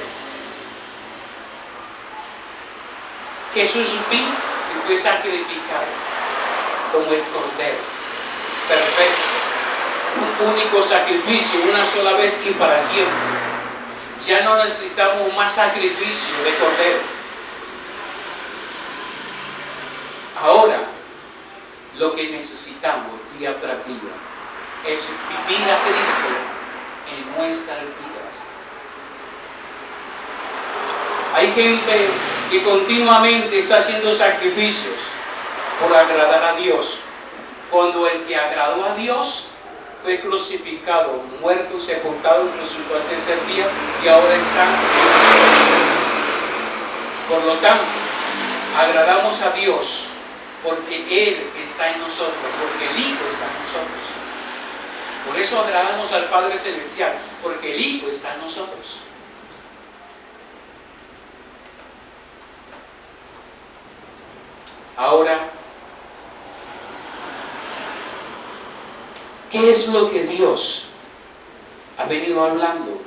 Jesús vino y fue sacrificado como el cordero perfecto, un único sacrificio, una sola vez y para siempre. Ya no necesitamos más sacrificio de cordero. Ahora, lo que necesitamos día tras día es vivir a Cristo en nuestras vidas. Hay gente que continuamente está haciendo sacrificios por agradar a Dios, cuando el que agradó a Dios fue crucificado, muerto y sepultado y resucitó al tercer día y ahora está en nosotros. Por lo tanto, agradamos a Dios porque Él está en nosotros, porque el Hijo está en nosotros. Por eso agradamos al Padre Celestial, porque el Hijo está en nosotros. Ahora, ¿qué es lo que Dios ha venido hablando?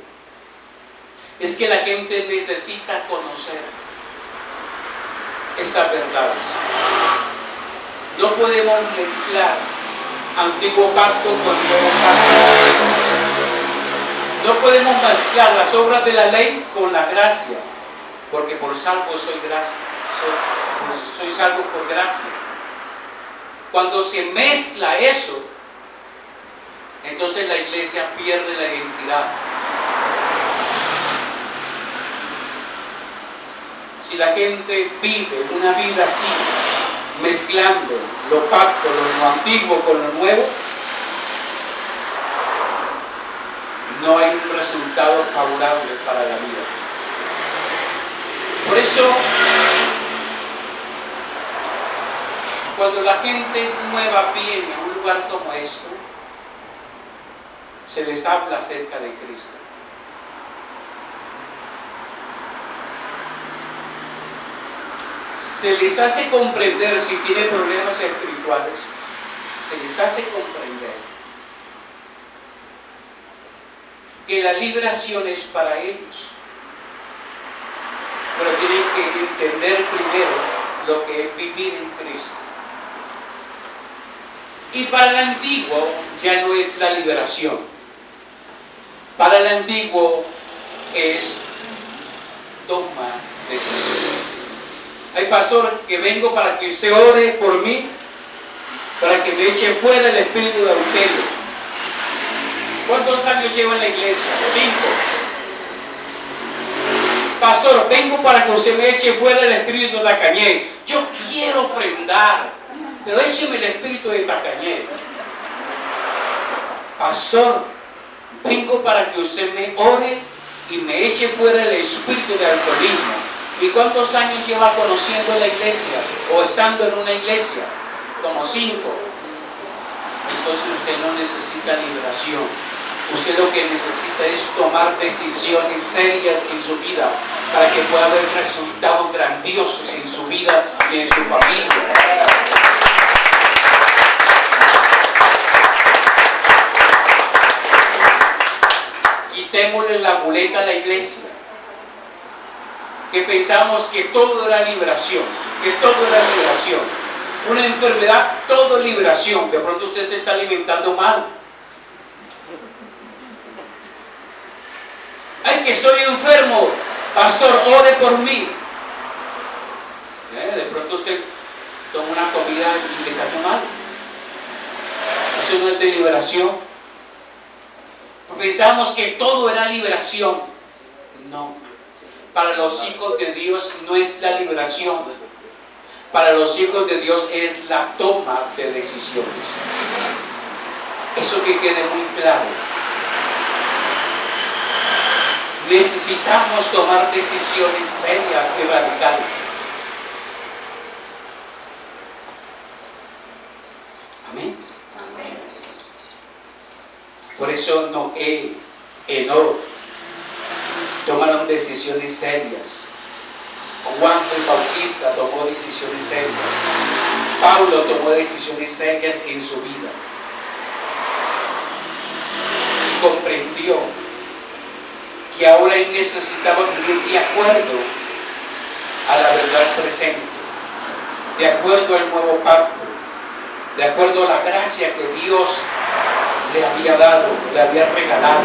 Es que la gente necesita conocer esas verdades. No podemos mezclar antiguo pacto con nuevo pacto. No podemos mezclar las obras de la ley con la gracia, porque por salvo soy gracia. Soy salvo por gracia. Cuando se mezcla eso, entonces la iglesia pierde la identidad. Si la gente vive una vida así, mezclando lo pacto, lo antiguo con lo nuevo, no hay un resultado favorable para la vida. Por eso, cuando la gente nueva viene a un lugar como esto, se les habla acerca de Cristo. Se les hace comprender, si tienen problemas espirituales, se les hace comprender que la liberación es para ellos. Pero tienen que entender primero lo que es vivir en Cristo. Y para el antiguo ya no es la liberación. Para el antiguo es toma decisión. Hay pastor que vengo para que usted ore por mí, para que me eche fuera el espíritu de adulterio. ¿Cuántos años lleva en la iglesia? 5. Pastor, vengo para que usted me eche fuera el espíritu de tacañez. Yo quiero ofrendar, pero écheme el espíritu de tacañez. Pastor, vengo para que usted me ore y me eche fuera el espíritu de alcoholismo. ¿Y cuántos años lleva conociendo la iglesia o estando en una iglesia? Como 5. Entonces usted no necesita liberación. Usted lo que necesita es tomar decisiones serias en su vida para que pueda haber resultados grandiosos en su vida y en su familia. Quitémosle la muleta a la iglesia, que pensamos que todo era liberación, que todo era liberación. Una enfermedad, todo liberación. De pronto usted se está alimentando mal. Ay, que estoy enfermo, pastor, ore por mí. De pronto usted toma una comida y le cayó mal. Eso no es de liberación. Pensamos que todo era liberación. No. Para los hijos de Dios no es la liberación. Para los hijos de Dios es la toma de decisiones. Eso que quede muy claro. necesitamos tomar decisiones serias y radicales. Amén. Por eso Noé, Enoc tomaron decisiones serias. Juan el Bautista tomó decisiones serias. Pablo tomó decisiones serias en su vida. Y comprendió que ahora él necesitaba vivir de acuerdo a la verdad presente, de acuerdo al nuevo pacto, de acuerdo a la gracia que Dios le había dado, le había regalado.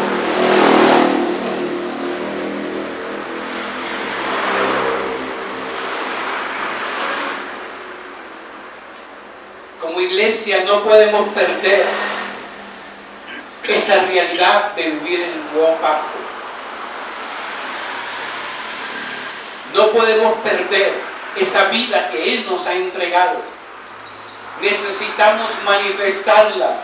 Como iglesia no podemos perder esa realidad de vivir en el nuevo pacto. No podemos perder esa vida que Él nos ha entregado. Necesitamos manifestarla.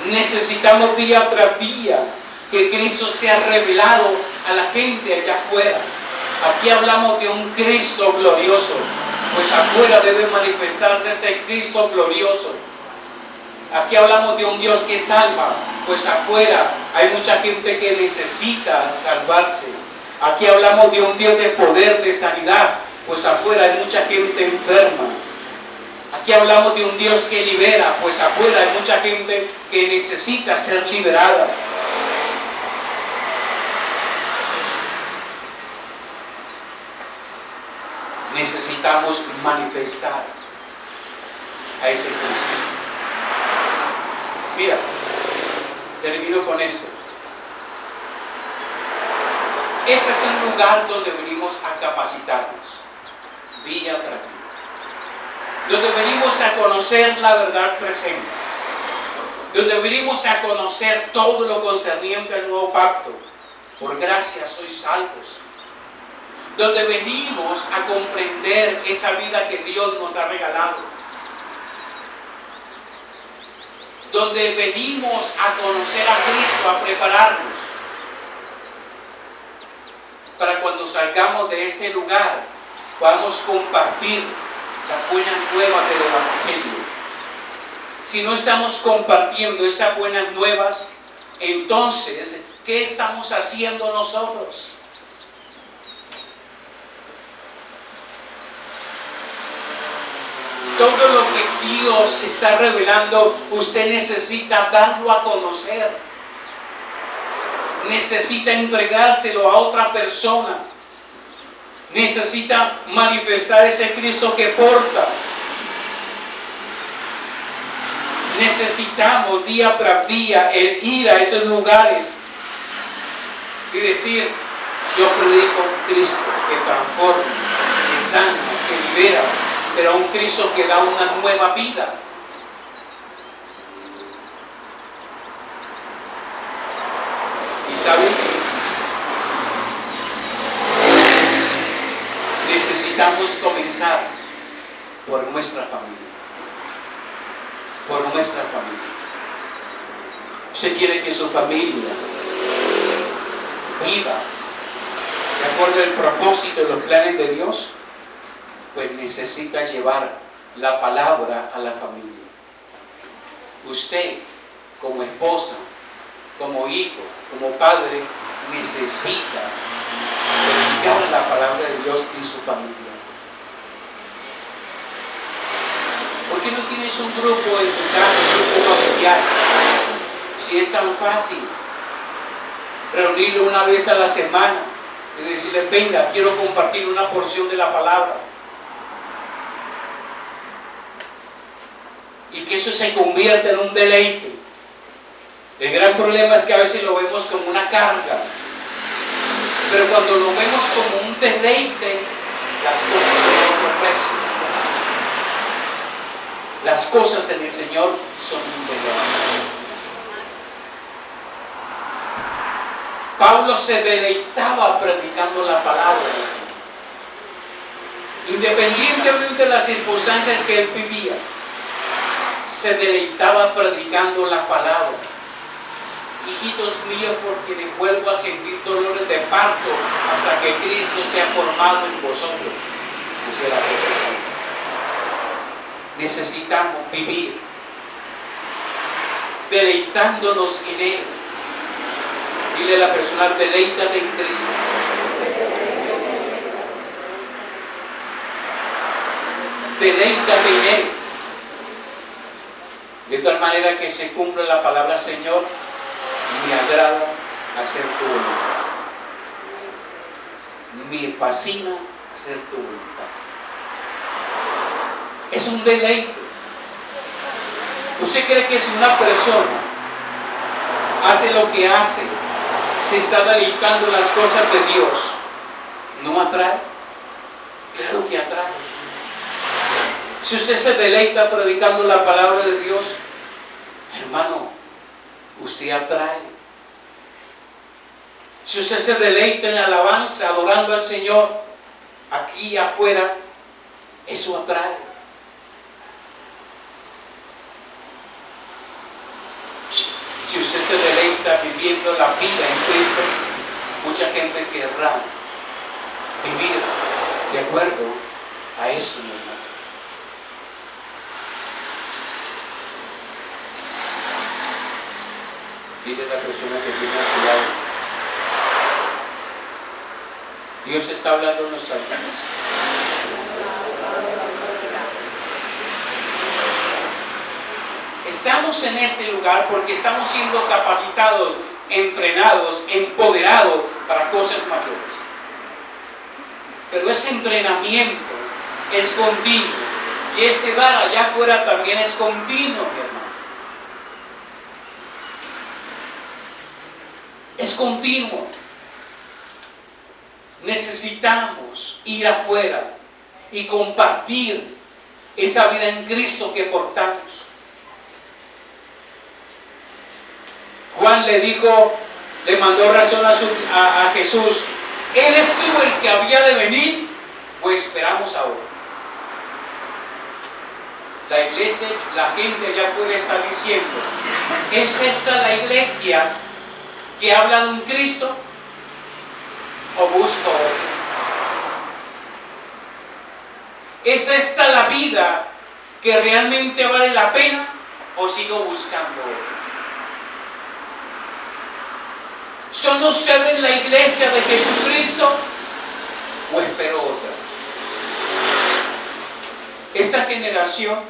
Necesitamos día tras día que Cristo sea revelado a la gente allá afuera. Aquí hablamos de un Cristo glorioso, pues afuera debe manifestarse ese Cristo glorioso. Aquí hablamos de un Dios que salva, pues afuera hay mucha gente que necesita salvarse. Aquí hablamos de un Dios de poder, de sanidad, pues afuera hay mucha gente enferma. Aquí hablamos de un Dios que libera, pues afuera hay mucha gente que necesita ser liberada. Necesitamos manifestar a ese Cristo. Mira, termino con esto. Ese es el lugar donde venimos a capacitarnos, día tras día. Donde venimos a conocer la verdad presente. Donde venimos a conocer todo lo concerniente al nuevo pacto. Por gracia sois salvos. Donde venimos a comprender esa vida que Dios nos ha regalado. Donde venimos a conocer a Cristo, a prepararnos para cuando salgamos de este lugar podamos compartir las buenas nuevas del Evangelio. Si no estamos compartiendo esas buenas nuevas, entonces, ¿qué estamos haciendo nosotros? Todo lo que Dios está revelando, usted necesita darlo a conocer. Necesita entregárselo a otra persona. Necesita manifestar ese Cristo que porta. Necesitamos día tras día el ir a esos lugares y decir: yo predico un Cristo que transforma, que sana, que libera, pero un Cristo que da una nueva vida. ¿Y saben? Necesitamos comenzar por nuestra familia. Por nuestra familia. Usted quiere que su familia viva de acuerdo al propósito y los planes de Dios, pues necesita llevar la palabra a la familia. Usted, como esposa, como hijo, como padre, necesita predicar la palabra de Dios en su familia. ¿Por qué no tienes un grupo en tu casa, un grupo familiar? Si es tan fácil reunirlo una vez a la semana y decirle: venga, quiero compartir una porción de la palabra. Y que eso se convierta en un deleite. El gran problema es que a veces lo vemos como una carga, pero cuando lo vemos como un deleite, las cosas tienen otro precio. Las cosas en el Señor son un deleite. Pablo se deleitaba predicando la palabra del Señor. Independientemente de las circunstancias que él vivía, se deleitaba predicando la palabra. hijitos míos, por quienes vuelvo a sentir dolores de parto hasta que Cristo sea formado en vosotros. Dice el apóstol Pablo. Necesitamos vivir deleitándonos en Él. Dile a la persona, deleítate en Cristo. Deleítate en Él. De tal manera que se cumpla la palabra, Señor, me agrada hacer tu voluntad. Me fascina hacer tu voluntad. Es un deleite. ¿Usted cree que si una persona hace lo que hace, se está deleitando en las cosas de Dios, no atrae? Claro que atrae. Si usted se deleita predicando la palabra de Dios, hermano, usted atrae. Si usted se deleita en la alabanza, adorando al Señor, aquí y afuera, eso atrae. Si usted se deleita viviendo la vida en Cristo, mucha gente querrá vivir de acuerdo a eso, mi hermano. Dile a la persona que tiene a su lado, Dios está hablando en nuestras vidas. Estamos en este lugar porque estamos siendo capacitados, entrenados, empoderados para cosas mayores. Pero ese entrenamiento es continuo y ese dar allá afuera también es continuo, mi hermano. Es continuo. Necesitamos ir afuera y compartir esa vida en Cristo que portamos. Juan le mandó razón a Jesús. ¿Eres tú el que había de venir o esperamos ahora? La iglesia, la gente allá afuera está diciendo, ¿es esta la iglesia que habla de un Cristo o busco otro? ¿Es esta la vida que realmente vale la pena o sigo buscando otro? ¿Son ustedes la iglesia de Jesucristo o espero otra? Esa generación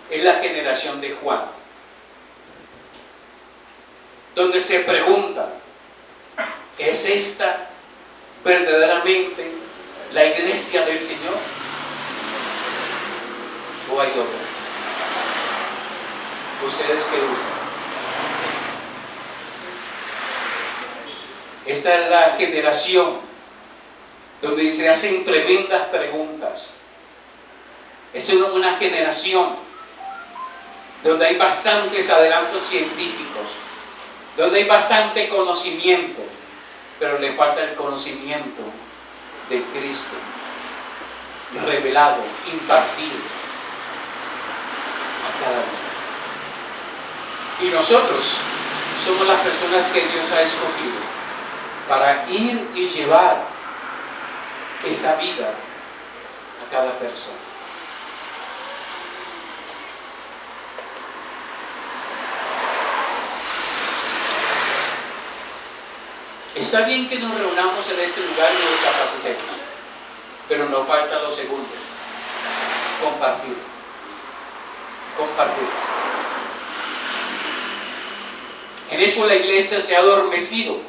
es la generación de Juan, donde se pregunta, ¿es esta verdaderamente la iglesia del Señor o hay otra? ¿Ustedes qué dicen? Esta es la generación donde se hacen tremendas preguntas. Es una generación donde hay bastantes adelantos científicos, donde hay bastante conocimiento, pero le falta el conocimiento de Cristo revelado, impartido a cada uno. Y nosotros somos las personas que Dios ha escogido para ir y llevar esa vida a cada persona. Está bien que nos reunamos en este lugar y nos capacitemos, pero nos falta lo segundo: compartir. Compartir. En eso la iglesia se ha adormecido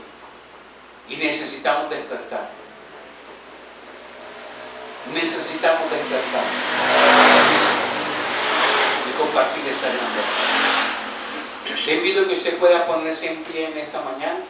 y necesitamos despertar. Necesitamos despertar y compartir esa grandeza. Le pido que usted pueda ponerse en pie en esta mañana.